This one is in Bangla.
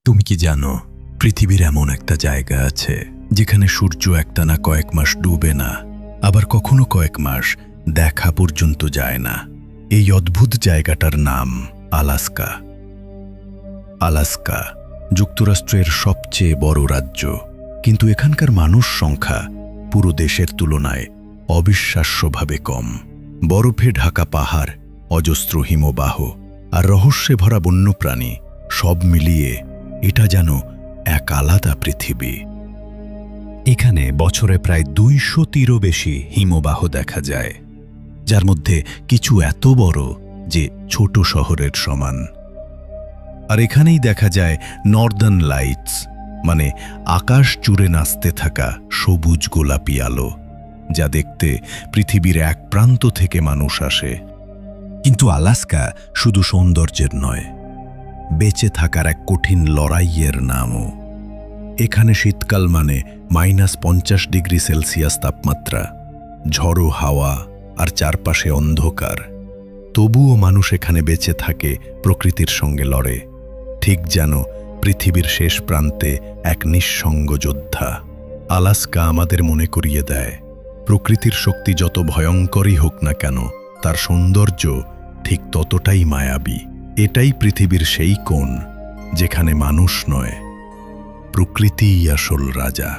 তুমি কি জানো পৃথিবীর এমন একটা জায়গা আছে যেখানে সূর্য একটানা কয়েক মাস ডুবে না, আবার কখনো কয়েক মাস দেখা পর্যন্ত যায় না। এই অদ্ভুত জায়গাটার নাম আলাস্কা। আলাস্কা যুক্তরাষ্ট্রের সবচেয়ে বড় রাজ্য, কিন্তু এখানকার মানুষ সংখ্যা পুরো দেশের তুলনায় অবিশ্বাস্যভাবে কম। বরফে ঢাকা পাহাড়, অজস্র হিমবাহ আর রহস্যে ভরা বন্যপ্রাণী সব মিলিয়ে এটা যেন এক আলাদা পৃথিবী। এখানে বছরে প্রায় 200টিরও বেশি হিমবাহ দেখা যায়, যার মধ্যে কিছু এত বড় যে ছোট শহরের সমান। আর এখানেই দেখা যায় নর্দার্ন লাইটস, মানে আকাশ জুড়ে নাচতে থাকা সবুজ গোলাপি আলো, যা দেখতে পৃথিবীর এক প্রান্ত থেকে মানুষ আসে। কিন্তু আলাস্কা শুধু সৌন্দর্যের নয়, বেঁচে থাকার এক কঠিন লড়াইয়ের নামও। এখানে শীতকাল মানে -50°C তাপমাত্রা, ঝড়ো হাওয়া আর চারপাশে অন্ধকার। তবুও মানুষ এখানে বেঁচে থাকে, প্রকৃতির সঙ্গে লড়ে, ঠিক যেন পৃথিবীর শেষ প্রান্তে এক নিঃসঙ্গ যোদ্ধা। আলাস্কা আমাদের মনে করিয়ে দেয়, প্রকৃতির শক্তি যত ভয়ঙ্করই হোক না কেন, তার সৌন্দর্য ঠিক ততটাই মায়াবী। এটাই পৃথিবীর সেই কোণ যেখানে মানুষ নয়, প্রকৃতিই আসল রাজা।